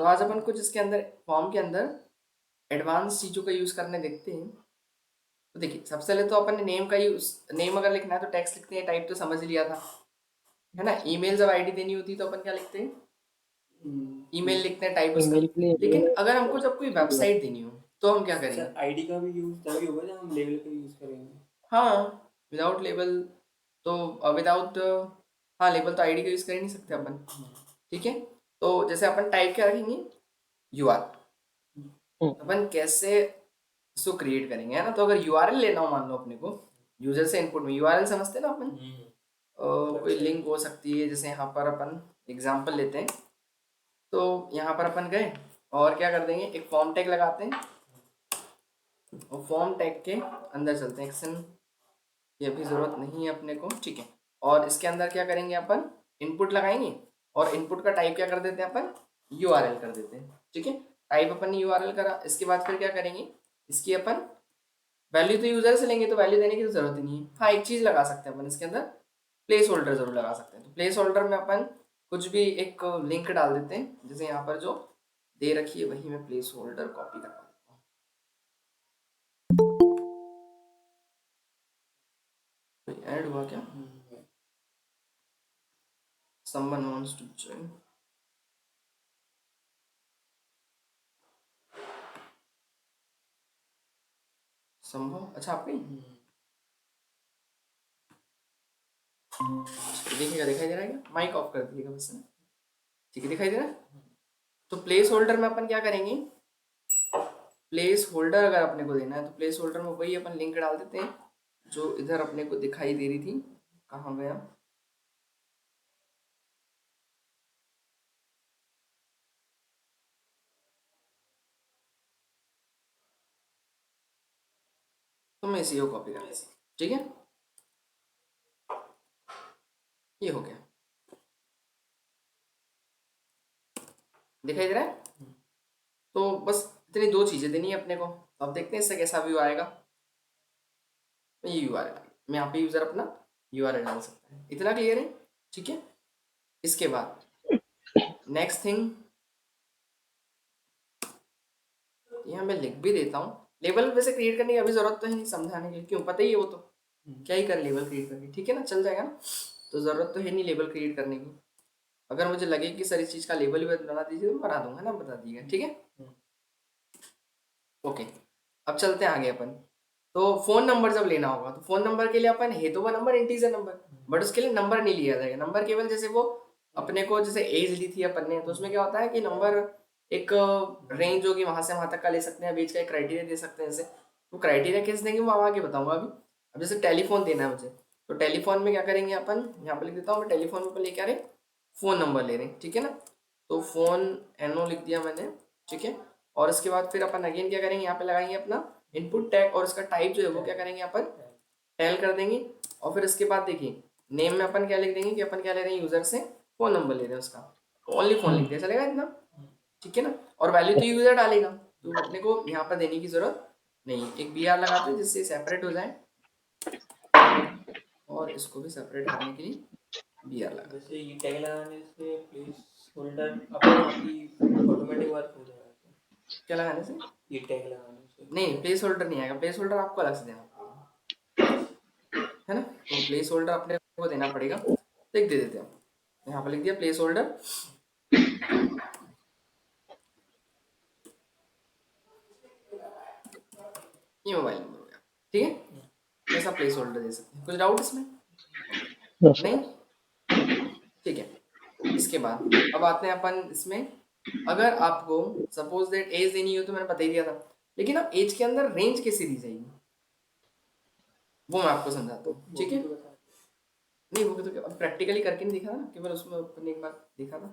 तो आज अपन कुछ इसके अंदर फॉर्म के अंदर एडवांस चीज़ों का यूज़ करने देखते हैं। तो देखिए सबसे पहले तो अपन ने नेम का यूज़, नेम अगर लिखना है तो टेक्स्ट लिखते हैं, टाइप तो समझ लिया था, है ना। ईमेल जब आईडी देनी होती है तो अपन क्या लिखते हैं, ईमेल लिखते हैं, टाइप उसका। ईमेल के लिए लेकिन अगर हमको जब कोई वेबसाइट देनी हो तो हम क्या करेंगे? सर आईडी का भी यूज तभी होगा जब हम लेवल का यूज करेंगे। हाँ, विदाउट लेबल तो विदाउट, हाँ लेबल तो आईडी का यूज़ कर ही नहीं सकते अपन, ठीक है। तो जैसे अपन टाइप क्या रखेंगे, यूआर। अपन कैसे इसको क्रिएट करेंगे, है ना। तो अगर यूआरएल लेना हो, मान लो अपने को यूजर से इनपुट में यूआरएल समझते हैं ना अपन, कोई लिंक हो सकती है। जैसे यहाँ पर अपन एग्जांपल लेते हैं, तो यहाँ पर अपन गए और क्या कर देंगे, एक फॉर्म टैग लगाते हैं और फॉर्म टैग के अंदर चलते हैं। एक्शन ये अभी ज़रूरत नहीं है अपने को, ठीक है। और इसके अंदर क्या करेंगे, अपन इनपुट लगाएंगे और इनपुट का टाइप क्या कर देते हैं अपन, यूआरएल कर देते हैं, ठीक है। टाइप अपन ने यूआरएल करा, इसके बाद फिर क्या करेंगे, इसकी अपन वैल्यू तो यूजर से लेंगे तो वैल्यू देने की तो जरूरत ही नहीं है। हाँ एक चीज़ लगा सकते हैं अपन इसके अंदर, प्लेस होल्डर जरूर लगा सकते हैं। तो प्लेस होल्डर में अपन कुछ भी एक लिंक डाल देते हैं, जैसे यहाँ पर जो दे रखी है वही मैं प्लेस होल्डर कॉपी करवा देता हूँ। ऐड हुआ क्या, someone wants to join, संभव, अच्छा आप ही देखिएगा, दिखाई दे रहा है क्या, माइक ऑफ कर दीजिएगा बस, ठीक है दिखाई दे रहा है। तो प्लेस होल्डर में अपन क्या करेंगे, प्लेस होल्डर अगर अपने को देना है तो प्लेस होल्डर में वही अपन लिंक डाल देते हैं जो इधर अपने को दिखाई दे रही थी, कहाँ गया, तो मैं इसी को कॉपी कर लेती हूँ, ठीक है। ये हो गया, दिखाई दे रहा है। तो बस इतनी दो चीज़ें देनी है अपने को। अब देखते हैं इससे कैसा व्यू आएगा। ये यूआरएल, मैं यहाँ पे यूज़र अपना यूआरएल डाल सकता है, इतना क्लियर है, ठीक है। इसके बाद नेक्स्ट थिंग, यहाँ मैं लिख भी देता हूँ। लेबल वैसे क्रिएट करने की अभी ज़रूरत तो है नहीं समझाने के लिए, क्यों, पता ही है वो तो, क्या ही कर लेबल क्रिएट करके, ठीक है ना, चल जाएगा ना। तो ज़रूरत तो है नहीं लेबल क्रिएट करने की। अगर मुझे लगे कि सर इस चीज़ का लेबल भी बना दीजिए तो बना दूंगा ना, बता दीजिएगा, ठीक है। ओके, अब चलते हैं आगे अपन। तो फ़ोन नंबर जब लेना होगा तो फ़ोन नंबर के लिए अपन है तो वो नंबर इंटीजर नंबर, बट उसके लिए नंबर नहीं लिया जाएगा। नंबर केवल जैसे वो अपने को जैसे एज ली थी अपन ने, तो उसमें क्या होता है कि नंबर एक रेंज होगी, वहाँ से वहाँ तक का ले सकते हैं, बीच का एक क्राइटेरिया दे सकते हैं। जैसे वो क्राइटेरिया कैसे देंगे वो आगे बताऊंगा अभी। अब जैसे टेलीफोन देना है मुझे, तो टेलीफोन में क्या करेंगे अपन, यहाँ पर लिख देता हूँ मैं, टेलीफोन में अपन लेके आ रहे फ़ोन नंबर ले रहे हैं, ठीक है ना। तो फ़ोन एनओ लिख दिया मैंने, ठीक है। और इसके बाद फिर अपन अगेन क्या करेंगे, यहाँ पे लगाएंगे अपना इनपुट टैग और इसका टाइप जो है वो क्या करेंगे अपन, टेल कर देंगे। और फिर इसके बाद देखिए नेम में अपन क्या लिख देंगे कि अपन क्या ले रहे हैं, यूजर से फ़ोन नंबर ले रहे हैं उसका, ओनली फ़ोन लिख दिया, चलेगा इतना, ठीक है ना। और वैल्यू तो यूजर डालेगा, तो अपने को यहाँ पर देने की जरूरत नहीं। एक बी आर लगाते हैं जिससे सेपरेट हो जाए, और इसको भी सेपरेट करने के लिए बी आर लगा। जैसे ये टैग लगाने से प्लेस होल्डर अपने आप ही ऑटोमेटिक वर्क हो जाएगा। क्या लगाने से, ये टैग लगाने से नहीं प्लेस होल्डर नहीं आएगा, प्लेस होल्डर आपको अलग से देना पड़ेगा, है ना। तो प्लेस होल्डर अपने को देना पड़ेगा, लिख दे देते हैं। यहाँ पर लिख दिया प्लेस होल्डर, ये मोबाइल नंबर हो गया, ठीक है। ऐसा प्लेस होल्डर दे सकते हैं। कुछ डाउट इसमें, नहीं, ठीक है। इसके बाद अब आते हैं अपन इसमें, अगर आपको सपोज दैट एज देनी हो तो मैंने बता ही दिया था, लेकिन अब एज के अंदर रेंज कैसे दी जाएगी वो मैं आपको समझाता हूँ, ठीक है। नहीं वो तो प्रैक्टिकली करके नहीं दिखा था ना, केवल उसमें अपन ने एक बार देखा था।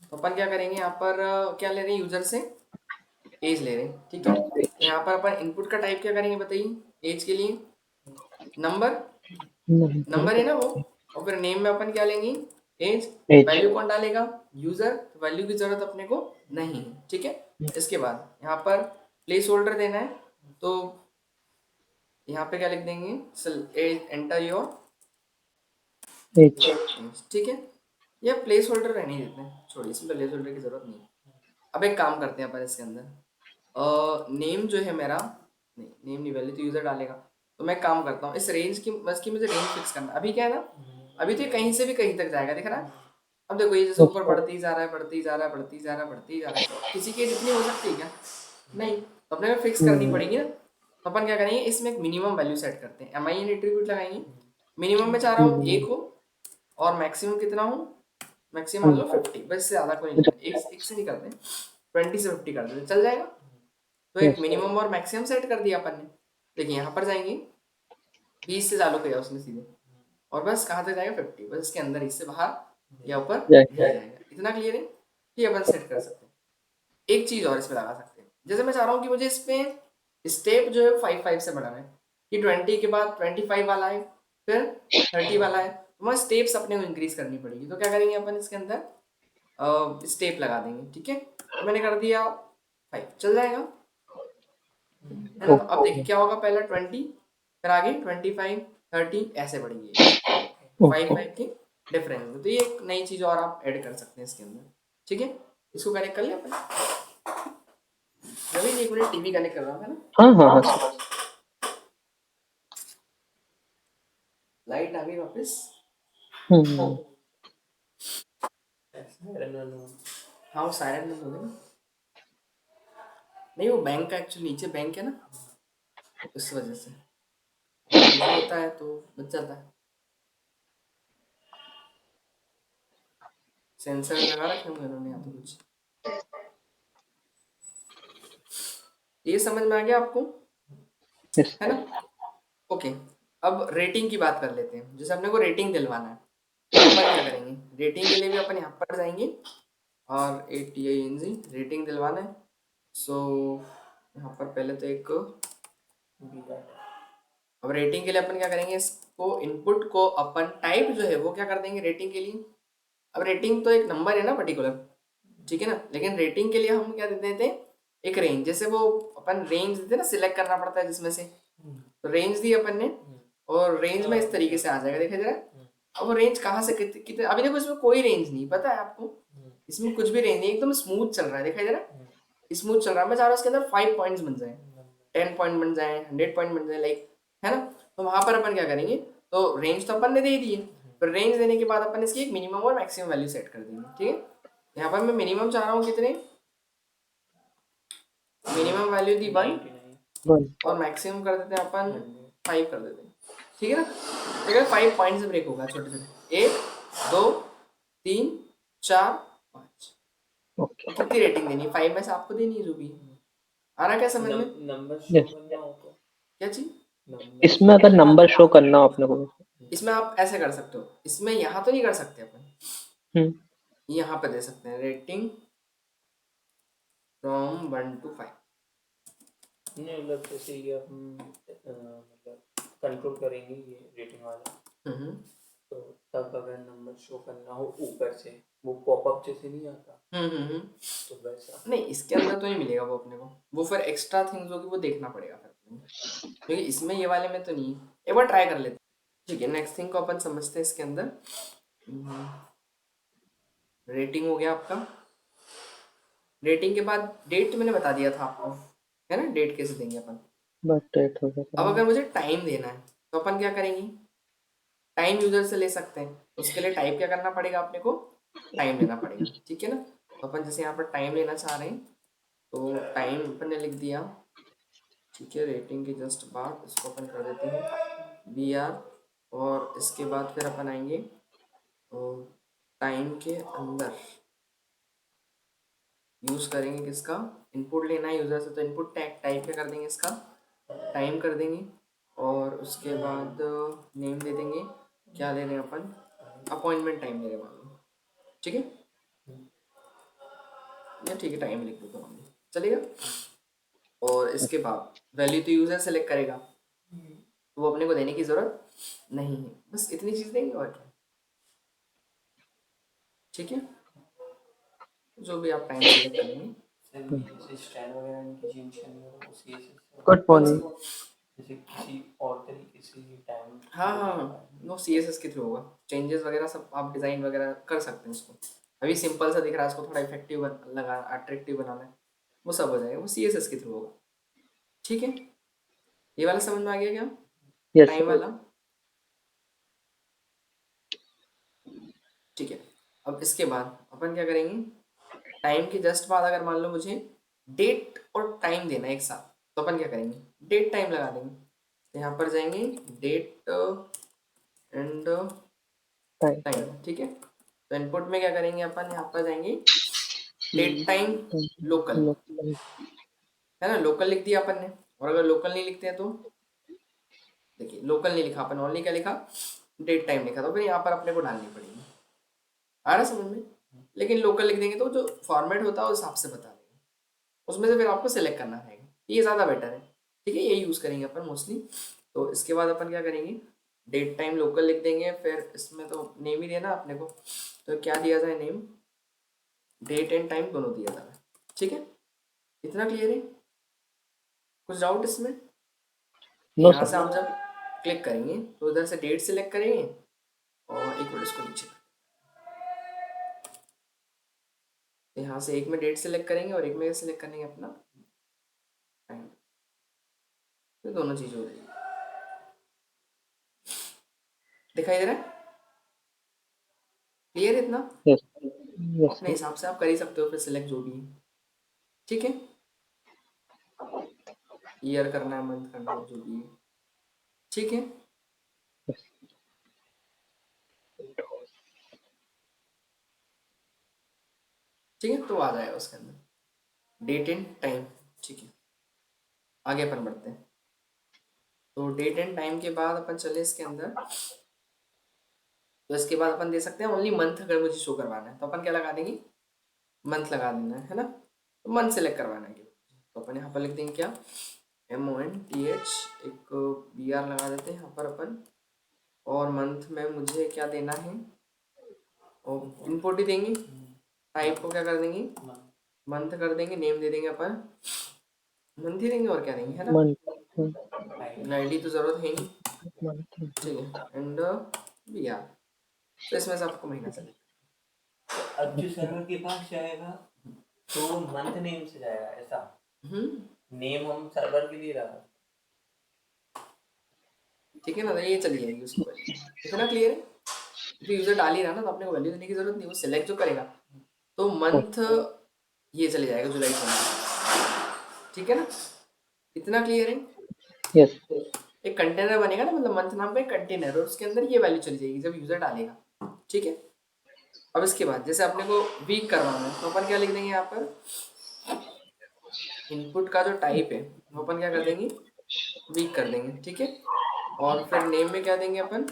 तो अपन क्या करेंगे, यहाँ पर क्या ले रहे हैं, यूजर से एज ले रहे हैं, ठीक है। तो यहाँ पर अपन इनपुट का टाइप क्या करेंगे बताइए, एज के लिए नंबर, नंबर है ना वो। और फिर नेम में अपन क्या लेंगे, एज। वैल्यू कौन डालेगा, यूजर, तो वैल्यू की जरूरत अपने को नहीं है, ठीक है। इसके बाद यहाँ पर प्लेस होल्डर देना है, तो यहाँ पे क्या लिख देंगे, एज एंटर योर एज, ठीक है। यह प्लेस होल्डर रहने देते हैं, छोड़िए इसमें प्लेस होल्डर की जरूरत नहीं है। अब एक काम करते हैं अपन इसके अंदर, नेम जो है मेरा, नहीं नेम नहीं, वैल्यू तो यूजर डालेगा। तो मैं काम करता हूँ इस रेंज की, बस की मुझे रेंज फिक्स करना है। अभी क्या है ना, अभी तो ये कहीं से भी कहीं तक जाएगा, दिख रहा है। अब देखो ये जैसे ऊपर अच्छा। बढ़ती जा रहा है, बढ़ती जा रहा है, बढ़ती जा रहा है, बढ़ती जा रहा है, तो किसी की जितनी हो सकती है क्या? नहीं, तो अपने को फिक्स करनी पड़ेगी ना। तो अपन क्या करेंगे, इसमें एक मिनिमम वैल्यू सेट करते हैं, एम आई एन एट्रीब्यूट लगाएंगे। मिनिमम में चाह रहा हूँ एक हो, और मैक्सिमम कितना हो, मैक्सिमम मान लो 50, बस इससे ज़्यादा कोई नहीं है, एक से नहीं करते, 20 से 50 कर देते, चल जाएगा। तो एक यस। मिनिमम और मैक्सिमम सेट कर दिया अपन ने। देखिए यहाँ पर जाएंगे, 20 से चालू किया उसने सीधे, और बस कहाँ तक जाएगा, 50, बस इसके अंदर, इससे बाहर या ऊपर नहीं जाएगा। जाएगा। इतना क्लियर है, ये अपन सेट कर सकते हैं। एक चीज़ और इसमें लगा सकते हैं, जैसे मैं चाह रहा हूँ कि मुझे इसमें स्टेप जो है 5 से बढ़ाना है, कि 20 के बाद 25 वाला है, फिर 30 वाला है, तो वहाँ स्टेप्स अपने को इंक्रीज करनी पड़ेगी। तो क्या करेंगे अपन इसके अंदर, स्टेप लगा देंगे, ठीक है। तो मैंने कर दिया 5, चल जाएगा, है ना। तो अब देखिए क्या होगा, पहला 20, फिर आगे 25, 30, ऐसे बढ़ेंगे, 5 के डिफरेंस में। तो ये एक नई चीज़ और आप ऐड कर सकते हैं इसके अंदर, ठीक है। इसको कनेक्ट कर लिया अपन। रवि एक मिनट, टीवी कनेक्ट कर रहा हूँ, है ना। हाँ हाँ हाँ सर। लाइट आ गई वापस। हम्म। हाँ वो सायरन बंद हो गया ना। नहीं वो बैंक का एक्चुअली नीचे बैंक है ना, उस वजह से कुछ भी होता है तो बच जाता है। सेंसर लगा रखे होंगे उन्होंने यहाँ पे कुछ। ये समझ में आ गया आपको, यस। है ना। ओके, अब रेटिंग की बात कर लेते हैं। जैसे अपने को रेटिंग दिलवाना है, तो अपन क्या करेंगे, रेटिंग के लिए भी अपन यहाँ पर जाएंगे, और ATING रेटिंग दिलवाना है। सो यहाँ पर पहले तो एक, अब रेटिंग के लिए अपन क्या करेंगे, इसको इनपुट को अपन टाइप जो है वो क्या कर देंगे रेटिंग के लिए। अब रेटिंग तो एक नंबर है ना पर्टिकुलर, ठीक है ना, लेकिन रेटिंग के लिए हम क्या दे देते हैं, एक रेंज। जैसे वो अपन रेंज देते हैं ना, सिलेक्ट करना पड़ता है जिसमें से, तो रेंज दी अपन ने, और रेंज में इस तरीके से आ जाएगा, देखा जरा। अब वो रेंज कहाँ से कितने, अभी देखो इसमें कोई रेंज नहीं, पता है आपको, इसमें कुछ भी रेंज नहीं, एकदम स्मूथ चल रहा है, देखा जरा, स्मूथ चल रहा है। मैं चाह रहा हूँ इसके अंदर 5 पॉइंट्स बन जाए, 10 पॉइंट बन जाए, 100 पॉइंट बन जाए, लाइक, है ना। तो वहां पर अपन क्या करेंगे, तो रेंज तो अपन ने दे ही दी है, फिर रेंज देने के बाद अपन इसकी एक मिनिमम और मैक्सिमम वैल्यू सेट कर देंगे, ठीक है। यहाँ पर मैं मिनिमम चाह रहा हूँ कितने, मिनिमम वैल्यू दी 1, और मैक्सिमम कर देते हैं अपन 5 कर देते हैं, ठीक है ना। तो 5 पॉइंट से ब्रेक होगा, छोटे छोटे, 1 2 3 4 5। ओके। कितनी रेटिंग देनी है, 5 में से आपको देनी है जो भी है। आ रहा क्या समझ में, नंबर शो यस। करना हो तो क्या चीज। इसमें अगर नंबर शो करना हो अपने को। इसमें आप ऐसे कर सकते हो, इसमें यहाँ तो नहीं कर सकते अपन, हम्म। यहाँ पे दे सकते हैं रेटिंग फ्रॉम 1 to 5। नहीं मतलब जैसे ये हम मतलब कंट्रोल करेंगे ये रेटिंग वाला, तो तब अगर नंबर शो करना हो ऊपर से, वो पॉपअप जैसे नहीं आता, तो वैसा नहीं इसके अंदर तो नहीं मिलेगा वो अपने को, वो फिर एक्स्ट्रा थिंग्स होगी, वो देखना पड़ेगा फिर अपने को। क्योंकि इसमें ये वाले में तो नहीं है, एक बार ट्राई कर लेते हैं, ठीक है। नेक्स्ट थिंग को अपन समझते हैं इसके अंदर। रेटिंग हो गया आपका, रेटिंग के बाद डेट मैंने बता दिया था आपको, है ना, डेट कैसे देंगे अपन। बट एट हो अब गया। अगर मुझे टाइम देना है, तो अपन क्या करेंगे, टाइम यूजर से ले सकते हैं। उसके लिए टाइप क्या करना पड़ेगा अपने को, टाइम लेना पड़ेगा, ठीक है ना। तो अपन जैसे यहाँ पर टाइम लेना चाह रहे हैं, तो टाइम अपन ने लिख दिया, ठीक है। रेटिंग के जस्ट बाद इसको अपन कर देते हैं BR, और इसके बाद फिर अपन आएंगे, तो टाइम के अंदर यूज़ करेंगे किसका, इनपुट लेना है यूज़र से, तो इनपुट टैग टाइप क्या कर देंगे, इसका टाइम कर देंगे, और उसके बाद नेम दे देंगे, क्या ले रहे हैं अपन, अपॉइंटमेंट टाइम ले रहे हैं, ठीक है। या ठीक है, टाइम लिख देता हूँ, चलेगा। और इसके बाद वैल्यू तो यूज़र सेलेक्ट करेगा, तो वो अपने को देने की ज़रूरत नहीं है, बस इतनी चीज़ देंगे और क्या, ठीक है। जो भी आप टाइम सेलेक्ट करेंगे। जैसे स्टाइल वगैरह इनकी चेंज करनी हो तो CSS गुड कौन सी, मॉर्निंग। जैसे किसी और तरीके से ये टाइम हाँ हाँ हाँ, वो CSS के थ्रू होगा, चेंजेस वगैरह सब आप डिज़ाइन वगैरह कर सकते हैं इसको, अभी सिंपल सा दिख रहा है, इसको थोड़ा इफेक्टिव लगा, अट्रैक्टिव बनाना है, वो सब हो जाएगा, वो CSS के थ्रू होगा। ठीक है, ये वाला समझ में आ गया क्या? यस टाइम वाला। ठीक है, अब इसके बाद अपन क्या करेंगे, टाइम के जस्ट बाद अगर मान लो मुझे डेट और टाइम देना है एक साथ, तो अपन क्या करेंगे, डेट टाइम लगा देंगे। तो यहाँ पर जाएंगे डेट एंड टाइम टाइम। ठीक है, तो इनपुट में क्या करेंगे अपन, यहाँ पर जाएंगे डेट टाइम लोकल, है ना, लोकल लिख दिया अपन ने। और अगर लोकल नहीं लिखते हैं तो देखिए, लोकल नहीं लिखा अपन, ओनली क्या लिखा, डेट टाइम लिखा, तो फिर यहाँ पर अपने को डालनी पड़ेगी। आ रहा समझ में? लेकिन लोकल लिख देंगे तो जो फॉर्मेट होता है उस हिसाब से बता देगा, उसमें से फिर आपको सेलेक्ट करना रहेगा, ये ज़्यादा बेटर है। ठीक है, ये यूज़ करेंगे अपन मोस्टली। तो इसके बाद अपन क्या करेंगे, डेट टाइम लोकल लिख देंगे, फिर इसमें तो नेम ही देना अपने को, तो क्या दिया जाए नेम, डेट एंड टाइम दोनों दिया जाए। ठीक है, इतना क्लियर है? कुछ डाउट इसमें? नो यहाँ से सर। आप जब क्लिक करेंगे तो इधर से डेट सिलेक्ट करेंगे, और एक मिनट इसको नीचे, यहाँ से एक में डेट सिलेक्ट करेंगे और एक में सिलेक्ट करेंगे अपना टाइम, तो दोनों चीज़ हो जाएगी। दिखाई दे रहा है? क्लियर इतना? यस यस अपने हिसाब से आप कर ही सकते हो फिर सिलेक्ट जो भी है। ठीक है, ईयर करना है, मंथ करना है, जो भी है। ठीक है, ठीक है, तो आ जाएगा उसके अंदर डेट एंड टाइम। ठीक है, आगे अपन बढ़ते हैं। तो डेट एंड टाइम के बाद अपन चले इसके अंदर, तो इसके बाद अपन दे सकते हैं ओनली मंथ, अगर मुझे शो करवाना है तो अपन क्या लगा देंगे, मंथ लगा देना है ना, तो मंथ सेलेक्ट करवाना है। तो अपन यहाँ पर लिख देंगे क्या, MONTH, एक BR लगा देते हैं यहाँ पर अपन, और मंथ में मुझे क्या देना है, और इनपुट ही देंगे, टाइप को क्या कर देंगे, मंथ कर देंगे, नेम दे देंगे अपन मंथ ही देंगे, और क्या देंगे, है ना, ID तो जरूरत है नहीं। ठीक है, एंड BR, तो इसमें से आपको महीना सेलेक्ट। अब जो सर्वर के पास जाएगा तो मंथ नेम से जाएगा, ऐसा नेम हम सर्वर के लिए रखा। ठीक है ना, तो ये चली जाएगी उसकी वैल्यू। इतना क्लियर है? तो यूजर डाल ही रहा ना, तो अपने को वैल्यू देने की जरूरत नहीं, वो सिलेक्ट जो करेगा तो मंथ ये चले जाएगा जुलाई 20। ठीक है ना, इतना क्लियर है? यस एक कंटेनर बनेगा ना, मतलब मंथ नाम का एक कंटेनर, और उसके अंदर ये वैल्यू चली जाएगी जब यूजर डालेगा। ठीक है, अब इसके बाद जैसे अपने को वीक करवाना है, तो अपन क्या लिख देंगे यहाँ पर, इनपुट का जो टाइप है वो अपन क्या कर देंगे, वीक कर देंगे। ठीक है, और फिर नेम में क्या देंगे अपन,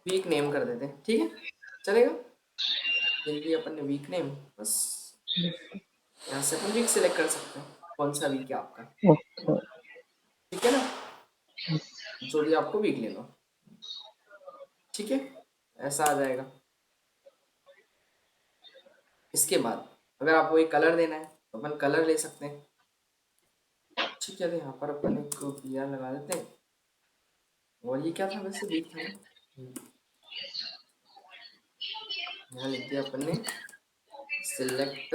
वीक नेम कर देते हैं। ठीक है, चलेगा, लिख दिया अपन ने वीक नेम, बस यहाँ से अपन वीक सिलेक्ट कर सकते हैं, कौन सा वीक है आपका। ठीक है ना, जो भी आपको वीक ले लो। ठीक है, ऐसा आ जाएगा। इसके बाद अगर आपको एक कलर देना है तो अपन कलर ले सकते हैं। ठीक है, तो यहाँ पर अपन एक PR लगा देते हैं, और ये क्या था वैसे, वीक था ना, यहाँ लिख दिया अपन ने सिलेक्ट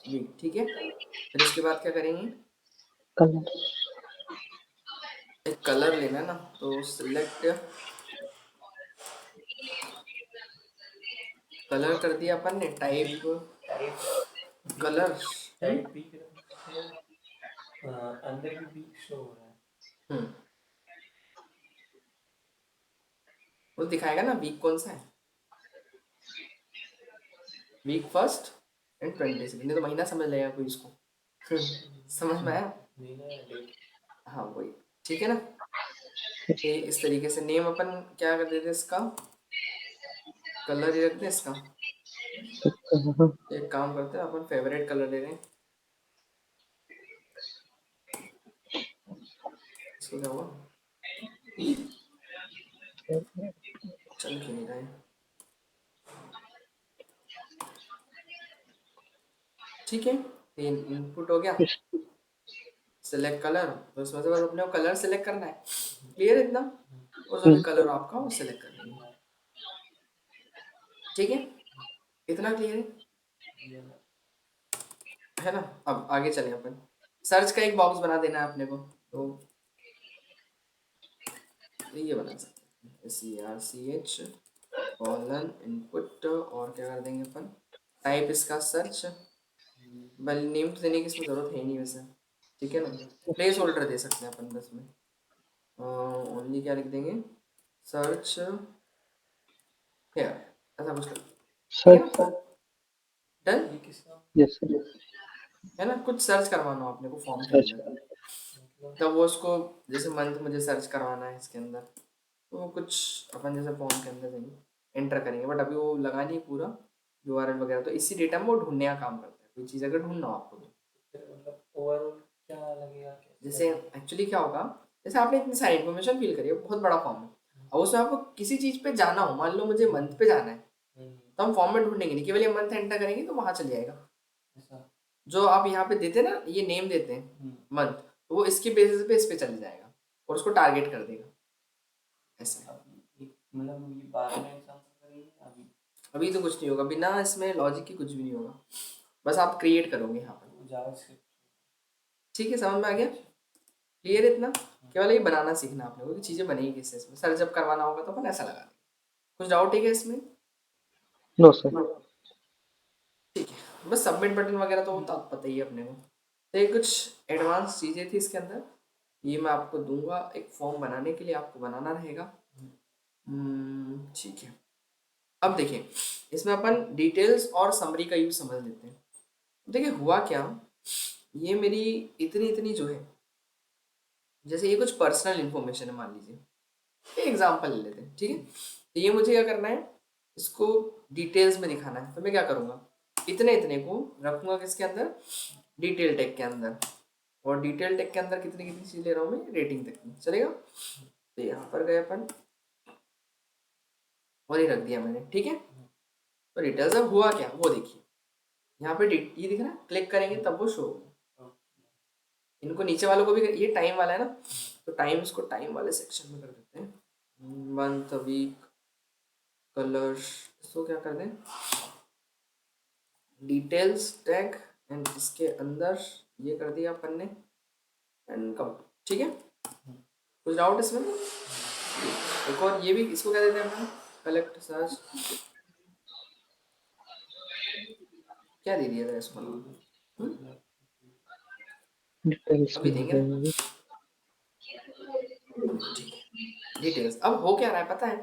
वीक। ठीक है, फिर इसके बाद क्या करेंगे, कलर एक कलर लेना है ना, तो सिलेक्ट कलर कर दिया अपन ने, टाइप कलर, टाइप भी अंदर भी वीक शो हो रहा है। वो दिखाएगा ना वीक कौन सा है, वीक 1 एंड 26, नहीं तो महीना समझ लेगा कोई इसको। समझ में आया? हाँ वही। ठीक है ना, ये इस तरीके से नेम अपन क्या कर देते इसका, कलर ही रखते हैं इसका। एक काम करते हैं, अपन फेवरेट कलर ले रहे हैं, इसको क्या हुआ, चल क्यों नहीं रहा है। ठीक है, ये इनपुट हो गया, सिलेक्ट कलर, तो इसमें से बस अपने को कलर सिलेक्ट करना है। क्लियर इतना, और जो भी कलर आपका वो सिलेक्ट कर लेंगे। ठीक है, इतना क्लियर ये है ना। अब आगे चले अपन, सर्च का एक बॉक्स बना देना है अपने को, तो ये बना सकते हैं SERCH कॉलन इनपुट, और क्या कर देंगे अपन, टाइप इसका सर्च, बल नेम तो देने की इसमें ज़रूरत है ही नहीं वैसे, ठीक है ना, प्लेस होल्डर दे सकते हैं अपन बस में, ओनली क्या लिख देंगे, सर्च हेयर, ऐसा कुछ कर, ठीक है सर्च ना, डन, ये किसका यस सर है ना। कुछ सर्च करवाना हो अपने को फॉर्म के सर्च अंदर, मतलब तब वो उसको, जैसे मंथ मुझे सर्च करवाना है इसके अंदर, तो वो कुछ अपन जैसे फॉर्म के अंदर देंगे, एंटर करेंगे, बट अभी वो लगा नहीं पूरा URL वगैरह, तो इसी डेटा में वो ढूंढने का काम करता है, कोई चीज़ अगर ढूंढना हो आपको तो। फिर मतलब ओवरऑल क्या लगेगा, कैसे जैसे लगेगा? एक्चुअली क्या होगा, जैसे आपने इतनी सारी इन्फॉर्मेशन फिल करी है, बहुत बड़ा फॉर्म है, अब उसमें आपको किसी चीज़ पे जाना हो, मान लो मुझे मंथ पे जाना है, हम्म, तो हम फॉर्म में ढूंढेंगे नहीं, केवल ये मंथ एंटर करेंगे तो वहाँ चल जाएगा। ऐसा जो आप यहाँ पे देते हैं ना, ये नेम देते हैं मंथ, तो वो इसके बेसिस पे इस पे चल जाएगा और उसको टारगेट कर देगा, ऐसा है। मतलब ये बाद में एग्जाम करेंगे अभी अभी तो कुछ नहीं होगा, बिना इसमें लॉजिक की कुछ भी नहीं होगा, बस आप क्रिएट करोगे यहाँ पर, जावास्क्रिप्ट ठीक है, समझ में आ गया, क्लियर इतना, केवल ये बनाना सीखना आपने को कि चीज़ें बनेगी किससे इसमें, सर जब करवाना होगा तो अपन ऐसा लगा देंगे। कुछ डाउट है क्या इसमें? नो सर ठीक है, बस सबमिट बटन वगैरह तो होता पता ही है अपने को, तो ये कुछ एडवांस चीज़ें थी इसके अंदर, ये मैं आपको दूंगा एक फॉर्म बनाने के लिए, आपको बनाना रहेगा। ठीक है, अब देखिए, इसमें अपन डिटेल्स और समरी का यूज समझ लेते हैं। देखिए हुआ क्या, ये मेरी इतनी इतनी जो है, जैसे ये कुछ पर्सनल इन्फॉर्मेशन है मान लीजिए, एग्जाम्पल ले लेते हैं, ठीक है, तो ये मुझे क्या करना है, इसको डिटेल्स में दिखाना है, तो मैं क्या करूँगा, इतने इतने को रखूँगा किसके अंदर, डिटेल टैग के अंदर, और डिटेल टैग के अंदर कितनी कितनी चीज़ ले रहा हूँ मैं, रेटिंग तक की चलेगा, तो यहाँ पर गए अपन और ये रख दिया मैंने, ठीक है। तो डिटेल्स अब हुआ क्या वो देखिए, यहाँ पे ये दिख रहा है, क्लिक करेंगे तब वो शो होगा, इनको नीचे वालों को भी ये टाइम वाला है ना, तो टाइम, इसको टाइम वाले सेक्शन में कर देते हैं, मंथ वीक कलर, इसको क्या कर दें, डिटेल्स टैग, एंड इसके अंदर ये कर दिया अपन ने, एंड कम, ठीक है, कुछ डाउट इसमें? एक और ये भी, इसको क्या देते हैं अपन, कलेक्ट सर्च, क्या दे दिया था इसको नाम, डिटेल्स अभी में देंगे ना, जाएंगे ठीक है, डिटेल्स। अब हो क्या रहा है पता है,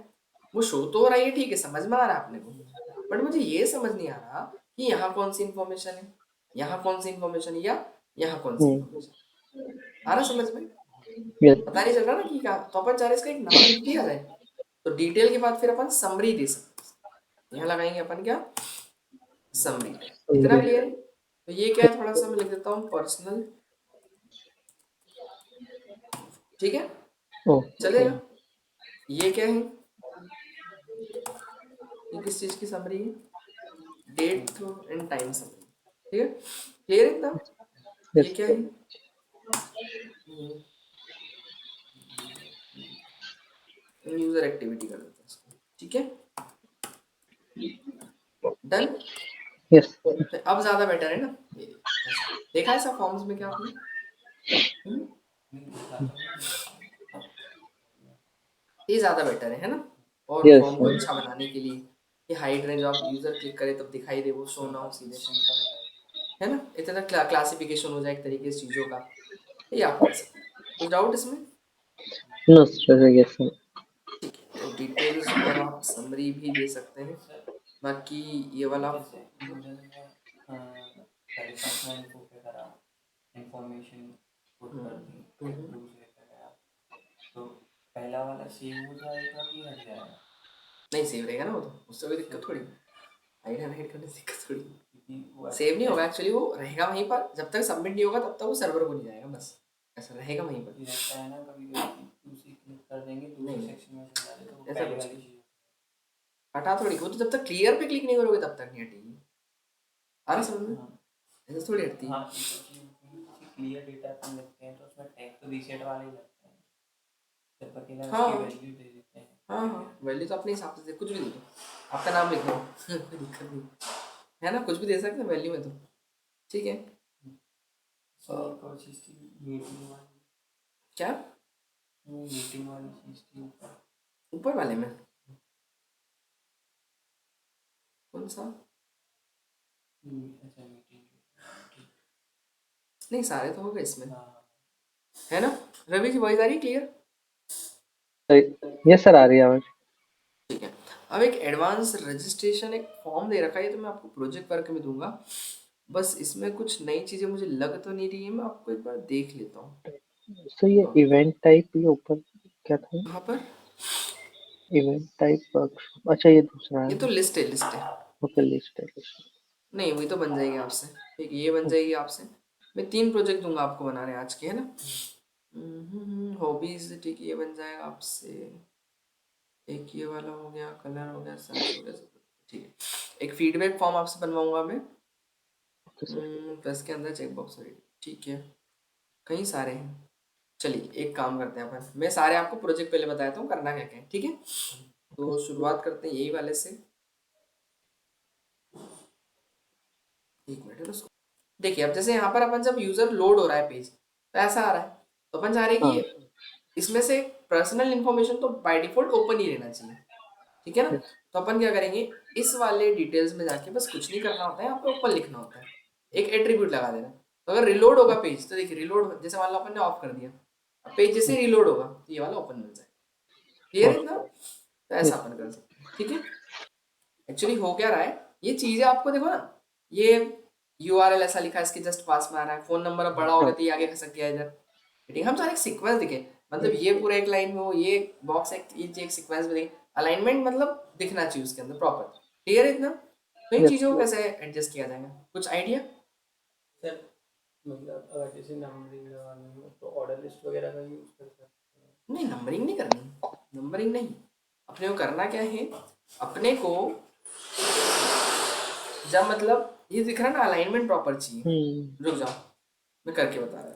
वो शो तो हो रहा है, ठीक है, समझ में आ रहा है अपने को, बट मुझे ये समझ नहीं आ रहा कि यहाँ कौन सी इंफॉर्मेशन है, यहाँ कौन सी इंफॉर्मेशन है, या यहाँ कौन सी इंफॉर्मेशन, आ रहा समझ में, यस पता नहीं चल रहा ना कि क्या, तो अपन चाह रहे इसका एक नाम लिख दिया जाए, तो डिटेल के बाद फिर अपन समरी दे सकते हैं, यहाँ लगाएंगे अपन क्या, समरी, इतना समरी क्लियर है। तो ये क्या है, थोड़ा सा मैं लिख देता हूँ पर्सनल, ठीक है, ओके चलेगा। ये क्या है, ये किस चीज़ की समरी है, डेट एंड टाइम समरी, ठीक है, क्लियर है इतना। ये यस क्या है, यूजर एक्टिविटी कर देते हैं इसको, ठीक है, डन। यस तो अब ज़्यादा बेटर है ना, ये ऐसा देखा ऐसा फॉर्म्स में क्या आपने, हम्म? ये ज़्यादा बेटर है ना, और यस फॉर्म को अच्छा बनाने के लिए, ये हाइड रेंज, आप यूज़र क्लिक करे तब दिखाई दे वो शो ना हो सीधे, है ना, इतना क्लासिफिकेशन हो जाए एक तरीके से चीज़ों का, ये आप कर सकते हैं। कुछ डाउट इसमें? नो सर यस सर ठीक है, तो डिटेल्स और आप समरी भी दे सकते हैं, बाकी ये वाला, जैसे यूजर ने वेरीफाई में इनको क्या करा, इंफॉर्मेशन पुट कर दी, अप्रूव से गया, तो पहला वाला सेव हो जाएगा कि हट जाएगा? नहीं सेव रहेगा ना, वो तो उससे कोई दिक्कत थोड़ी, हाइड एंड हाइड करने से दिक्कत थोड़ी, क्योंकि वो सेव नहीं होगा एक्चुअली, वो रहेगा वहीं पर, जब तक सबमिट नहीं होगा तब तक वो सर्वर को नहीं जाएगा, बस ऐसा रहेगा वहीं पर, रहता है ना, कभी कभी दूसरी क्लिक कर देंगे, दूसरे नहीं सेक्शन में चले जाते तो वो ऐसा पहले कुछ वाली नहीं, चीज हटा थोड़ी, वो तो जब तक क्लियर पे क्लिक नहीं करोगे तब तक नहीं हटेगी, आ रहा समझ में, हाँ ऐसा थोड़ी हटती है, हाँ क्लियर डेटा अपन लिखते हैं तो उसमें टैग तो रीसेट वाले ही लगते हैं, जब अकेला हाँ उसकी वैल्यू दे देते हैं। हाँ हाँ, वैल्यू तो अपने हिसाब से दे, कुछ भी दे दो, आपका नाम लिख दो कोई दिक्कत नहीं है ना, कुछ भी दे सकते हैं वैल्यू में तो, ठीक है। एक और चीज़ थी मीटिंग वाली, क्या मीटिंग वाली चीज़ थी ऊपर। ऊपर वाले में कौन सा? अच्छा मीटिंग, नहीं सारे तो हो गए इसमें, हाँ है ना। रवि जी वॉइस आ रही क्लियर? यस सर, आ रही है आवाज। ठीक है। अब एक एडवांस रजिस्ट्रेशन एक फॉर्म दे रखा है, ये तो मैं आपको प्रोजेक्ट वर्क में दूंगा, बस इसमें कुछ नई चीज़ें मुझे लग तो नहीं रही है, मैं आपको एक बार देख लेता हूँ। सर ये इवेंट टाइप, ये ऊपर क्या था? यहाँ पर इवेंट टाइप वर्कशॉप, अच्छा ये दूसरा ये है। तो लिस्ट है, लिस्ट है। ओके, लिस्ट है, लिस्ट। नहीं वही तो बन जाएगी आपसे, ठीक है, ये बन जाएगी आपसे। मैं 3 प्रोजेक्ट दूंगा आपको बनाने आज के, है ना। हॉबीज, ठीक है, ये बन जाएगा आपसे। एक ये वाला हो गया, कलर हो गया, सर्च हो गया, सब ठीक है। एक फीडबैक फॉर्म आपसे बनवाऊंगा मैं, ओके सर। प्लस के अंदर चेकबॉक्स, ठीक है। कई सारे हैं, चलिए एक काम करते हैं अपन, मैं सारे आपको प्रोजेक्ट पहले बताता हूँ करना क्या क्या है, ठीक है। तो शुरुआत करते हैं यही वाले से, एक मिनट है उसको। देखिए अब जैसे यहाँ पर अपन जब यूजर लोड हो रहा है पेज, तो ऐसा आ रहा है, तो अपन चाह रहे हैं हाँ, कि इसमें से पर्सनल इन्फॉर्मेशन तो बाय डिफॉल्ट ओपन ही रहना चाहिए, ठीक है ना। यस। तो अपन क्या करेंगे, इस वाले डिटेल्स में जाके बस कुछ नहीं करना होता है, यहाँ पे ओपन लिखना होता है, एक एट्रीब्यूट लगा देना। तो अगर रिलोड होगा पेज, तो देखिए रिलोड, जैसे मान लो अपन ने ऑफ कर दिया, अब पेज जैसे रिलोड होगा तो ये वाला ओपन मिल जाएगा, क्लियर है इतना। तो ऐसा यस। अपन कर सकते हैं, ठीक है। एक्चुअली हो क्या रहा है, ये चीजें आपको देखो ना, ये यूआरएल ऐसा लिखा है, इसके जस्ट पास में आ रहा है, फोन नंबर अब बड़ा हो गया हाँ, तो ये आगे खसक गया इधर, ठीक है। हम चाह रहे सीक्वेंस दिखे, मतलब ये पूरा एक लाइन में हो, ये बॉक्स एक सीक्वेंस में दिखे, अलाइनमेंट मतलब दिखना चाहिए उसके अंदर प्रॉपर, क्लियर है इतना। तो इन यस। चीजों को कैसे एडजस्ट किया जाएगा, कुछ आइडिया? सर, मतलब अगर जैसे नंबरिंग लगानी हो तो ऑर्डर लिस्ट वगैरह का यूज़ कर सकते हैं। नहीं नंबरिंग नहीं करनी, नंबरिंग नहीं, अपने को करना क्या है, अपने को जब मतलब ये दिख रहा है ना अलाइनमेंट प्रॉपर चाहिए, रुक जाओ मैं करके बता रहा हूँ।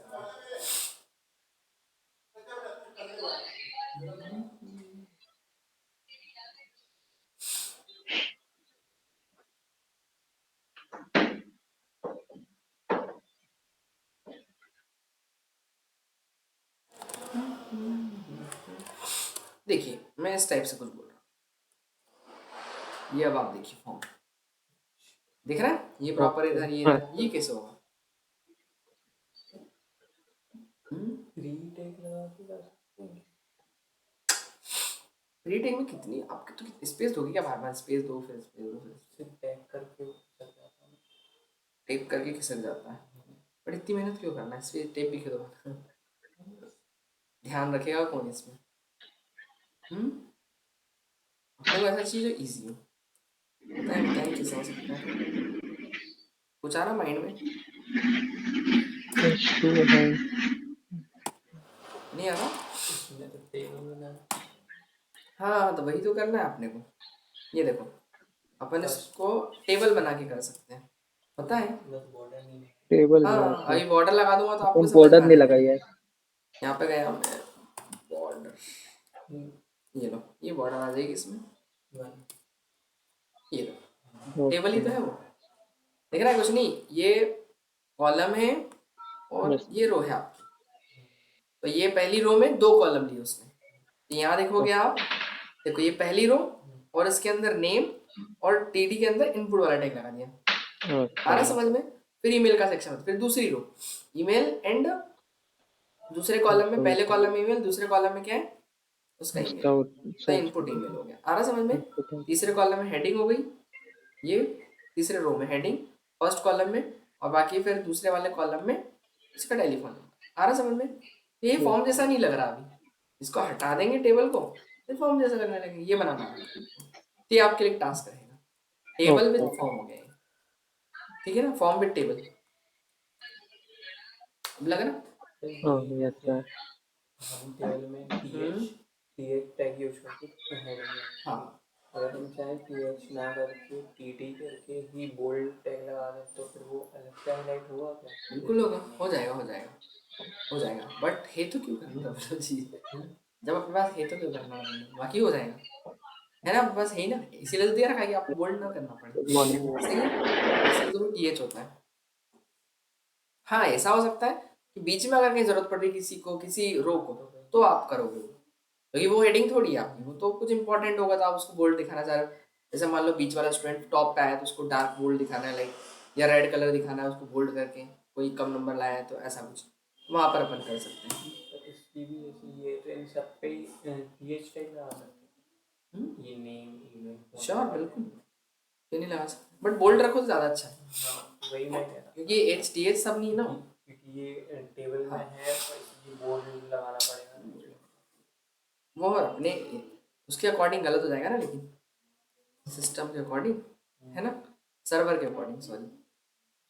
देखिए मैं इस टाइप से कुछ बोल रहा हूँ, ये अब आप देखिए फॉर्म दिख रहा है, ये प्रॉपर ओके। इधर, हाँ, ये कैसे होगा? फ्री टैग लगा के कर सकते हैं। फ्री टैग में कितनी आपकी तो स्पेस दोगे क्या, बार बार स्पेस दो फिर स्पेस दो, फिर सिर्फ टैग करके वो कर जाता है। टेप करके खिसक जाता है, पर इतनी मेहनत क्यों करना है, इसमें टेप भी दो ध्यान रखेगा कौन इसमें? हम्म अपने को ऐसा चीज जो इजी हो, बताएं बताएं कैसा हो सकता है, कुछ आ रहा माइंड में? H2 है। नहीं आ रहा? इसमें तो टेबल बना हाँ तो वही तो करना है अपने को, ये देखो अपन फर्स्ट, इसको टेबल बना के कर सकते हैं, पता है। बस बॉर्डर नहीं है। टेबल नहीं है हाँ इसमें। अभी बॉर्डर लगा दूंगा तो आपको अपन समझ में बॉर्डर आ नहीं जाएगा, लगाई है। यहाँ पे गया मैं बॉर्डर, हम्म, ये लो ये बॉर्डर आ जाएगी इसमें, वन। ये लो टेबल ही ओके। तो है वो, देख रहा है कुछ नहीं, ये कॉलम है और यस। ये रो है आपकी, तो ये पहली रो में 2 कॉलम लिए उसने, तो यहाँ देखोगे आप, देखो ये पहली रो और इसके अंदर नेम और टीडी के अंदर इनपुट वाला टैग लगा दिया, आ रहा है अच्छा। समझ में। फिर ईमेल का सेक्शन, फिर दूसरी रो ईमेल एंड, दूसरे कॉलम में, पहले कॉलम में ईमेल, दूसरे कॉलम में क्या है उसका ईमेल, उसका तो सब इनपुट ईमेल हो गया, आ रहा समझ में। इनपुट है। तीसरे कॉलम में हेडिंग हो गई, ये तीसरे रो में हेडिंग फर्स्ट कॉलम में, और बाकी फिर दूसरे वाले कॉलम में इसका टेलीफोन नंबर, आ रहा समझ में। ये फॉर्म जैसा नहीं लग रहा अभी, इसको हटा देंगे टेबल को, फिर फॉर्म जैसा लगने लगेगा, ये बनाना होगा, तो ये आपके लिए टास्क रहेगा, टेबल विद ओके। फॉर्म हो गया ये, ठीक है ना, फॉर्म विद टेबल, अब लग रहा। तो हाँ, ये यस जैसे सर। हम टेबल में टी एच टैग यूज करके हेडिंग लगाएंगे। हाँ अगर हम चाहें टी एच ना करके टी करके ही बोल्ड टैग लगा दें तो फिर वो अलग से हाईलाइट होगा क्या? बिल्कुल होगा, हो जाएगा हो जाएगा हो जाएगा, बट है तो क्यों करना डबल चीज, जब अपने पास है तो क्यों करना है, बाकी हो जाएगा, है ना, बस है ही ना, इसीलिए तो दिया रखा है कि आपको बोल्ड ना करना पड़े। Good morning. सही है, इसलिए तो टीएच होता है। हाँ, ऐसा हो सकता है कि बीच में अगर कहीं जरूरत पड़ रही किसी को, किसी रो को, तो आप करोगे वो, क्योंकि वो हेडिंग थोड़ी है आपकी, वो तो कुछ इंपॉर्टेंट होगा तो आप उसको बोल्ड दिखाना चाह रहे हो। जैसे मान लो बीच वाला स्टूडेंट टॉप पे आया तो उसको डार्क बोल्ड दिखाना है, लाइक, या रेड कलर दिखाना है उसको बोल्ड करके, कोई कम नंबर लाया है तो ऐसा कुछ वहाँ पर अपन कर सकते हैं। इसकी भी ऐसी ये तो इन सब पे पीएच टाइप लगा सकते हैं, ये नेम ईमेल। श्योर, बिल्कुल, क्यों नहीं लगा सकते, बट बोल्ड रखो तो ज़्यादा अच्छा है, हाँ वही मैं कह रहा, क्योंकि एच टी एच सब नहीं ना। क्योंकि ये टेबल में है तो इसलिए बोर्ड लगाना पड़ेगा। वो अपने उसके अकॉर्डिंग गलत हो जाएगा ना, लेकिन सिस्टम के अकॉर्डिंग, है ना, सर्वर के अकॉर्डिंग, सॉरी,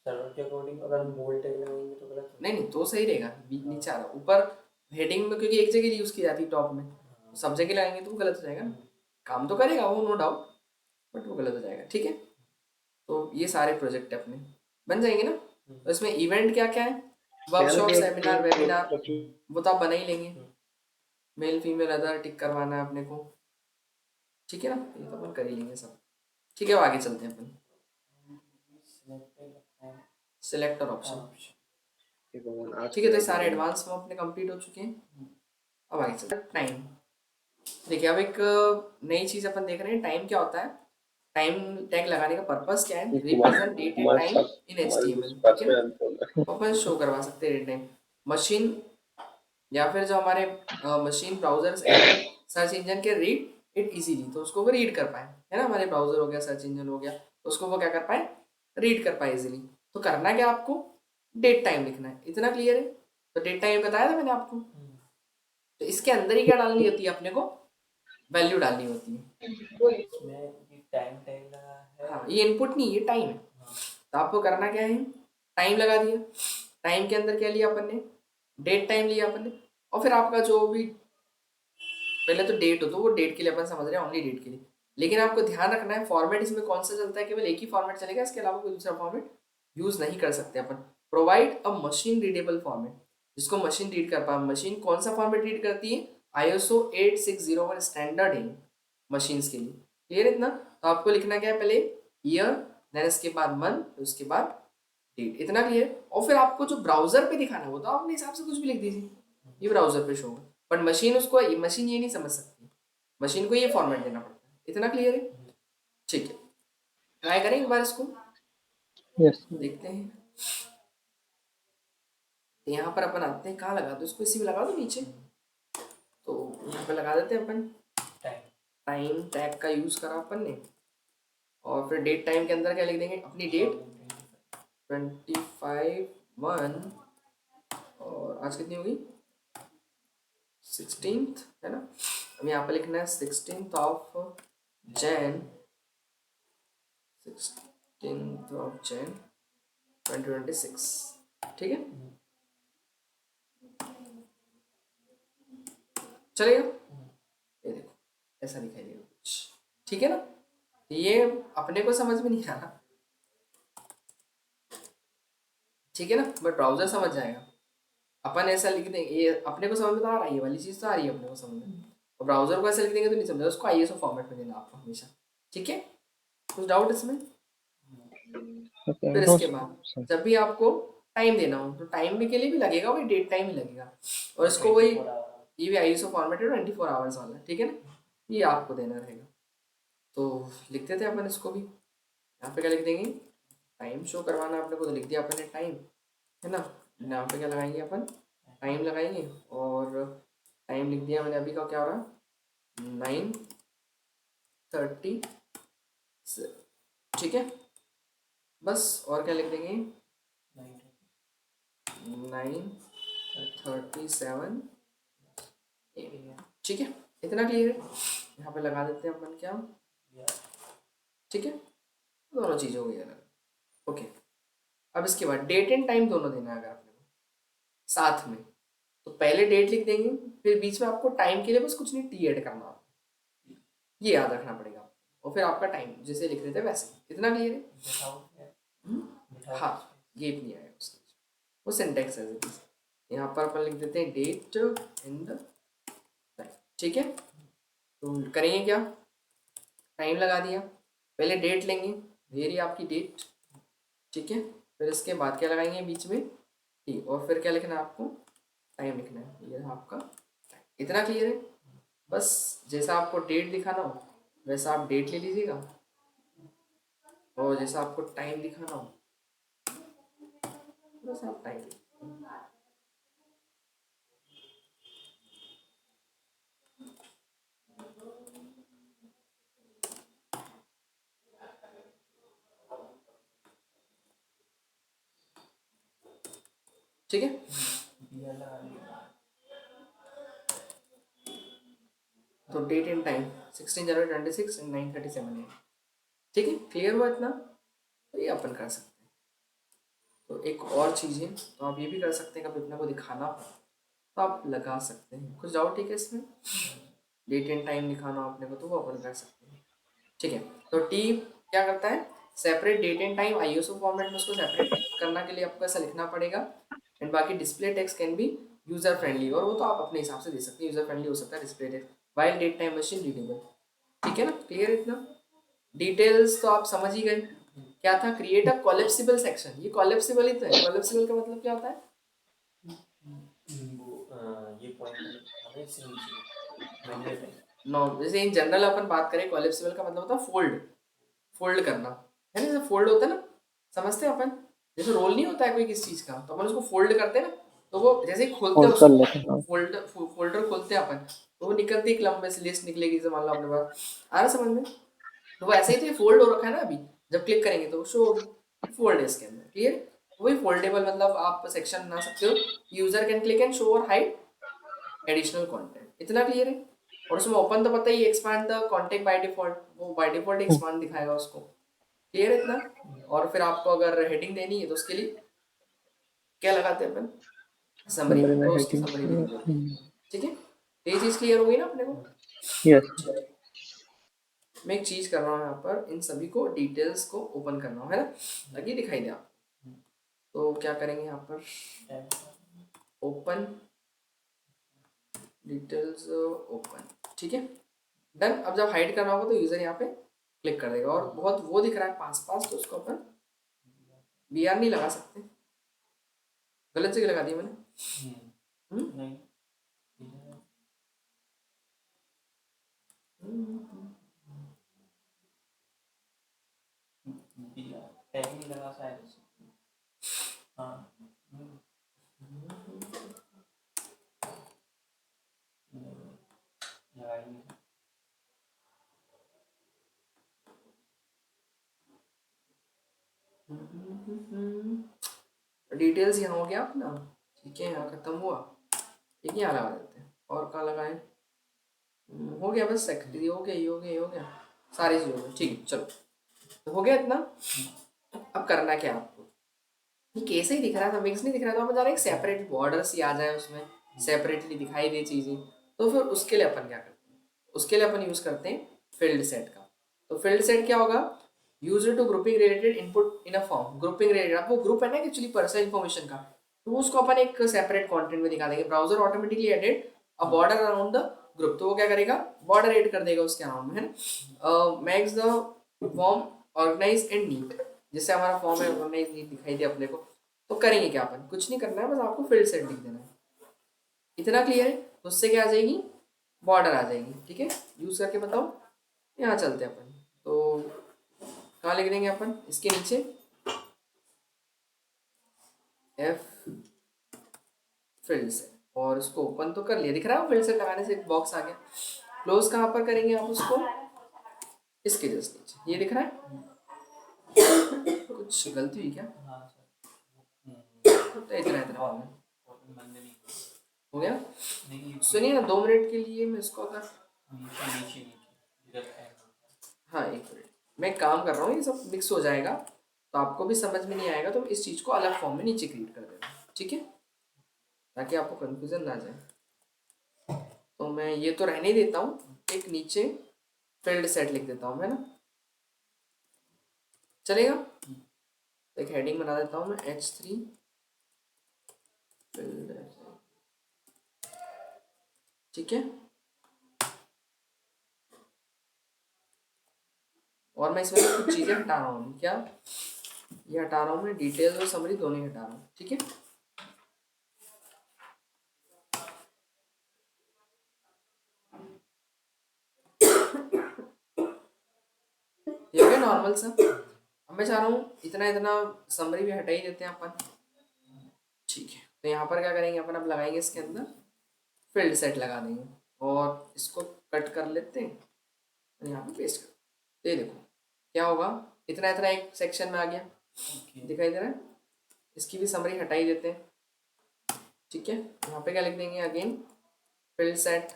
सर्वर के अकॉर्डिंग अगर हम बोल्ड टैग लगाएंगे तो गलत होगा। नहीं नहीं, तो सही रहेगा, नीचे आ रहा ऊपर हेडिंग में, क्योंकि एक जगह यूज़ की जाती है टॉप में, सब जगह लगाएंगे तो वो गलत हो जाएगा ना, काम तो करेगा वो नो डाउट, बट वो गलत हो जाएगा। ठीक है, तो ये सारे प्रोजेक्ट अपने बन जाएंगे ना। तो इसमें इवेंट क्या क्या है, वर्कशॉप, सेमिनार, वेबिनार, वो तो आप बना ही लेंगे, मेल फीमेल अदर टिक करवाना है अपने को, ठीक है ना, ये तो अपन कर ही लेंगे सब। ठीक है, अब आगे चलते हैं अपन, सिलेक्टर ऑप्शन। ठीक है, तो ये सारे एडवांस में अपने कंप्लीट हो चुके हैं। अब आगे चलते हैं टाइम। देखिए, अब एक नई चीज़ अपन देख रहे हैं, टाइम क्या होता है। टाइम टैग लगाने का पर्पस क्या है, represent date and time in HTML, ठीक है ना, तो अपन शो करवा सकते हैं डेट टाइम। मशीन या फिर जो हमारे machine browsers and search engine के रीड इट इजीली, तो उसको वो रीड कर पाए, है ना, हमारे ब्राउजर हो गया, सर्च इंजन हो गया, तो उसको वो क्या कर पाए, रीड कर पाए इजीली। तो करना क्या आपको, डेट टाइम लिखना है, इतना क्लियर है। तो डेट टाइम बताया था मैंने आपको, तो इसके अंदर ही क्या डालनी होती है अपने को, वैल्यू डालनी होती है। इसमें ये टाइम टैग लगा है। हाँ, ये इनपुट नहीं, ये टाइम है। तो आपको करना क्या है, टाइम लगा दिया, टाइम के अंदर क्या लिया अपन ने, डेट टाइम लिया अपन ने, और फिर आपका जो भी पहले तो डेट हो, तो वो डेट के लिए अपन समझ रहे हैं, ओनली डेट के लिए। लेकिन आपको ध्यान रखना है फॉर्मेट इसमें कौन सा चलता है, केवल एक ही फॉर्मेट चलेगा, इसके अलावा कोई दूसरा फॉर्मेट यूज नहीं कर सकते अपन। Provide a machine readable format, जिसको मशीन रीड कर पाए। मशीन कौन सा फॉर्मेट रीड करती है, ISO 8601 स्टैंडर्ड है मशीन्स के लिए, क्लियर इतना। तो आपको लिखना क्या है, पहले ईयर, देन इसके बाद मंथ, उसके बाद डेट, इतना क्लियर। और फिर आपको जो ब्राउजर पे दिखाना है वो तो अपने हिसाब से कुछ भी लिख दीजिए, ये ब्राउजर पे शो होगा, बट मशीन उसको, मशीन ये नहीं समझ सकती, मशीन को ये फॉर्मेट देना पड़ता है, इतना क्लियर है। ठीक है, ट्राई करें एक बार इसको, यस। देखते हैं। तो यहाँ पर अपन आते हैं, कहाँ लगा दो इसको, इसी में लगा दो नीचे, तो यहाँ पे लगा देते हैं अपन टाइम टैग का यूज करा अपन ने, और फिर डेट टाइम के अंदर क्या लिख देंगे, अपनी डेट 25/1, और आज कितनी होगी, 16th, है ना। अब यहाँ पे लिखना है 16th ऑफ Jan 2026, ठीक है, चलेगा। ये देखो ऐसा दिखाई देगा कुछ, ठीक है ना, ये अपने को समझ में नहीं आ रहा, ठीक है ना, बट ब्राउजर समझ जाएगा। अपन ऐसा लिख देंगे, ये अपने को समझ में तो आ रहा है, ये वाली चीज़ तो आ रही है अपने को समझ में, और ब्राउजर को ऐसा लिख देंगे तो नहीं समझा, उसको ISO फॉर्मेट में देना आपको हमेशा, ठीक है। कुछ डाउट इसमें। फिर इसके बाद जब भी आपको टाइम देना हो, तो टाइम भी के लिए भी लगेगा वही डेट टाइम ही लगेगा, और इसको वही, ये भी ISO फॉर्मेट है 24 आवर्स वाला, ठीक है ना, ये आपको देना रहेगा। तो लिख देते हैं अपन इसको भी, यहाँ पे क्या लिख देंगे, टाइम शो करवाना अपने को, तो लिख दिया अपन ने टाइम, है ना। यहाँ पे क्या लगाएंगे अपन, टाइम लगाएंगे, और टाइम लिख दिया मैंने, अभी का क्या हो रहा, 9:30, ठीक है, बस। और क्या लिख देंगे, 9:37, ठीक है, इतना क्लियर है। यहाँ पे लगा देते हैं अपन क्या, ठीक है, दोनों चीज़ हो गई अलग, ओके। अब इसके बाद डेट एंड टाइम दोनों देना है अगर अपने को साथ में, तो पहले डेट लिख देंगे, फिर बीच में आपको टाइम के लिए बस कुछ नहीं, टी ऐड करना होता है, ये याद रखना पड़ेगा, और फिर आपका टाइम जैसे लिख रहे थे वैसे, इतना क्लियर है। हाँ, गेप नहीं आया उसके, वो सिंटेक्स है। यहाँ पर अपन लिख देते हैं डेट एंड टाइम, ठीक है, तो करेंगे क्या, टाइम लगा दिया, पहले डेट लेंगे, ये रही आपकी डेट, ठीक है, फिर इसके बाद क्या लगाएंगे बीच में, ठीक, और फिर क्या लिखना है आपको, टाइम लिखना है, ये रहा आपका टाइम। इतना क्लियर है, बस जैसा आपको डेट दिखाना हो वैसा आप डेट ले लीजिएगा, और जैसा आपको टाइम दिखाना हो वैसा आप टाइम, ठीक है। तो date and time 16 January 26 and 9:37 AM, ठीक है, क्लियर हुआ इतना, तो ये अपन कर सकते हैं। तो एक और चीज़ है, तो आप ये भी कर सकते हैं, कभी अपने को दिखाना हो तो आप लगा सकते हैं, कुछ डाउट ठीक है इसमें, डेट एंड टाइम दिखाना हो अपने को तो वो अपन कर सकते हैं, ठीक है। तो टी क्या करता है, separate date and time ISO format में उसको सेपरेट करना के लिए आपको ऐसा लिखना पड़ेगा, एंड बाकी display text can be user friendly, और वो तो आप अपने हिसाब से दे सकते हैं, यूजर फ्रेंडली हो सकता है display text, while date time machine readable, ठीक है ना, क्लियर इतना, डिटेल्स तो आप समझ ही गए, क्या था, क्रिएट अ कोलेप्सिबल सेक्शन, ये कोलेप्सिबल ही तो है, कोलेप्सिबल का मतलब क्या होता है, ये पॉइंट हमें इससे नीचे मैग्नेट है। नो, जैसे इन जनरल अपन बात करें कोलेप्सिबल का मतलब होता है फोल्ड, फोल्ड करना है ना, जैसे फोल्ड होता है ना, समझते हैं अपन, जैसे रोल नहीं होता है कोई किसी चीज का, तो अपन उसको फोल्ड करते हैं ना, तो वो जैसे ही खोलते हैं फोल्ड कर उसको, लेते हैं। फोल्डर खोलते हैं अपन, तो वो निकलती एक लंबे से लिस्ट निकलेगी, जैसे मान लो अपने पास आ रहा समझ में, तो वो ऐसे ही तो ये फोल्ड हो रखा है ना, अभी जब क्लिक करेंगे तो शो होगी, फोल्ड है इसके अंदर, क्लियर, वही फोल्डेबल, मतलब आप सेक्शन बना सकते हो, user can click and show और हाइड एडिशनल कंटेंट, इतना क्लियर है। और उसमें ओपन तो पता ही, expand the contact by default, वो बाय डिफॉल्ट एक्सपांड दिखाएगा उसको, क्लियर है इतना। और फिर आपको अगर हेडिंग देनी है तो उसके लिए क्या लगाते हैं अपन, समरी, समरी में तो उसकी समरी भी दी जाती है, हेडिंग। ठीक है, तो ये चीज़ क्लियर होगी ना अपने को, यस। मैं एक चीज़ कर रहा हूँ यहाँ पर, इन सभी को डिटेल्स को ओपन करना है ना, ताकि दिखाई दे आपको, तो क्या करेंगे यहाँ पर, ओपन डिटेल्स ओपन, ठीक है, डन। अब जब हाइड करना होगा तो यूजर यहाँ पे क्लिक कर देगा, और बहुत वो दिख रहा है पास पास, तो उसको अपन बी आर नहीं लगा सकते, गलत जगह लगा दिया मैंने, नहीं टैग नहीं लगा शायद, हाँ लगा ही नहीं। डिटेल्स यहाँ हो गया अपना, ठीक है, यहाँ खत्म हुआ, एक यहाँ लगा देते हैं, और कहाँ लगाए, हो गया बस, सेक्रेटरी हो गया, ये हो गया, ये हो गया, सारी चीज़ हो गई, ठीक है, चलो, तो हो गया इतना। अब करना क्या आपको, ये कैसे ही दिख रहा था, मिक्स नहीं दिख रहा था, हमें एक सेपरेट बॉर्डर सी आ जाए उसमें, सेपरेटली दिखाई दे चीज़ें, तो फिर उसके लिए अपन क्या करते हैं, उसके लिए अपन यूज़ करते हैं फील्ड सेट का। तो फील्ड सेट क्या होगा, user to grouping related input in a form, grouping related, अब वो ग्रुप है ना एक्चुअली पर्सनल इन्फॉर्मेशन का, तो उसको अपन एक सेपरेट कंटेंट में दिखा देंगे, browser automatically added a border around the group, तो वो क्या करेगा, बॉर्डर एड कर देगा उसके अराउंड में, है ना, makes the form organize and neat, जिससे हमारा फॉर्म है ऑर्गेनाइज नीट दिखाई दे अपने को। तो करेंगे क्या, अपन कुछ नहीं करना है, बस आपको फील्ड सेट लिख देना है, इतना क्लियर है, तो उससे क्या आ जाएगी, बॉर्डर आ जाएगी, ठीक है, यूज करके बताओ, यहाँ चलते हैं अपन, तो कहाँ लिख देंगे अपन, इसके नीचे एफ फील्ड सेट, और उसको ओपन तो कर लिया, दिख रहा है फील्ड सेट लगाने से एक बॉक्स आ गया, क्लोज कहाँ पर करेंगे आप उसको, इसके जस्ट नीचे, ये दिख रहा है, कुछ गलती हुई क्या, तो इतना इतना हो गया, सुनिए ना 2 मिनट के लिए मैं इसको अगर, हाँ 1 मिनट, मैं काम कर रहा हूँ, ये सब मिक्स हो जाएगा, तो आपको भी समझ में नहीं आएगा, तो इस चीज़ को अलग फॉर्म में नीचे क्रिएट कर देना, ठीक है, ताकि आपको कंफ्यूजन ना जाए। तो मैं ये तो रहने ही देता हूँ, एक नीचे फील्ड सेट लिख देता हूँ, है ना, चलेगा, एक हेडिंग बना देता हूँ मैं H3 फील्ड, ठीक है, और मैं इसमें कुछ चीज़ें हटा रहा हूँ। क्या ये हटा रहा हूँ मैं? डिटेल्स और समरी दोनों ही हटा रहा हूँ। ठीक है, ये हो गया नॉर्मल सा। अब मैं चाह रहा हूँ इतना इतना समरी भी हटा ही देते हैं अपन। ठीक है, तो यहाँ पर क्या करेंगे अपन, अब लगाएंगे इसके अंदर फील्ड सेट लगा देंगे और इसको कट कर लेते हैं और यहाँ पे पेस्ट कर। तो ये देखो क्या होगा, इतना इतना एक सेक्शन में आ गया, दिखाई दे रहा है। इसकी भी समरी हटा ही देते हैं। ठीक है, यहाँ पे क्या लिख देंगे, अगेन फील्ड सेट।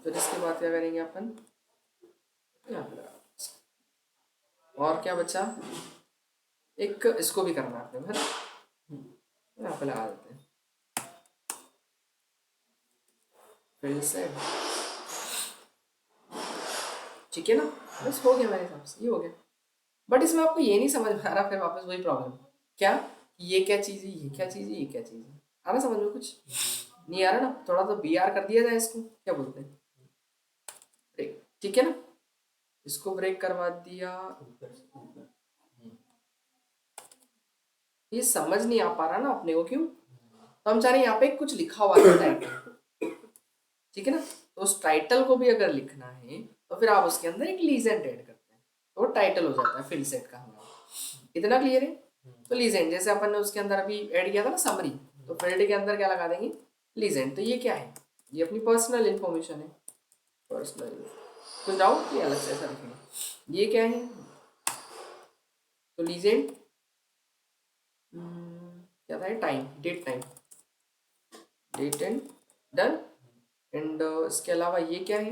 फिर इसके बाद क्या करेंगे अपन, यहाँ पे लगा। और क्या बचा, एक इसको भी करना है अपने, है ना, यहाँ पे लगा देते हैं फील्ड सेट। ठीक है ना, बस हो गया मेरे हिसाब से, ये हो गया। बट इसमें आपको ये नहीं समझ में आ रहा, फिर वापस वही प्रॉब्लम, क्या ये क्या चीज़ है, ये क्या चीज़ है, ये क्या चीज़ है, आ रहा समझ में कुछ नहीं आ रहा ना? थोड़ा तो BR कर दिया जाए इसको, क्या बोलते हैं, ब्रेक। ठीक है ना, इसको ब्रेक करवा दिया। ये समझ नहीं आ पा रहा ना अपने को, क्यों? तो हम चाह रहे हैं यहाँ पे कुछ लिखा हुआ है टाइटल। ठीक है ना, तो उस टाइटल को भी अगर लिखना है तो फिर आप उसके अंदर एक लीजेंड ऐड करते हैं, तो वो टाइटल हो जाता है फील्ड सेट का हमारा। इतना क्लियर है? तो लीजेंड जैसे अपन ने उसके अंदर अभी ऐड किया था ना समरी, तो फील्ड के अंदर क्या लगा देंगे, लीजेंड। तो ये क्या है, ये अपनी पर्सनल इंफॉर्मेशन है, पर्सनल। कुछ डाउट कि अलग से ऐसा लिखेंगे, ये क्या है, तो लीजेंड क्या था, time, date time, date and done. And इसके अलावा ये क्या है,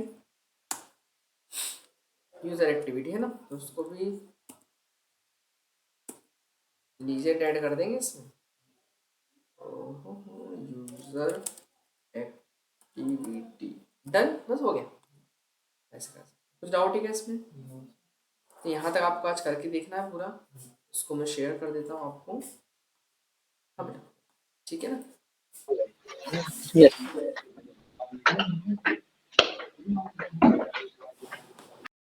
यूजर एक्टिविटी है ना, तो उसको भी लीजेंड ऐड कर देंगे इसमें। यूजर एक्टिविटी डन, बस हो गया। ऐसे कर, कुछ डाउट है क्या इसमें? तो यहाँ तक आपको आज करके देखना है पूरा, इसको मैं शेयर कर देता हूँ आपको। हाँ बेटा, ठीक है ना? Yes.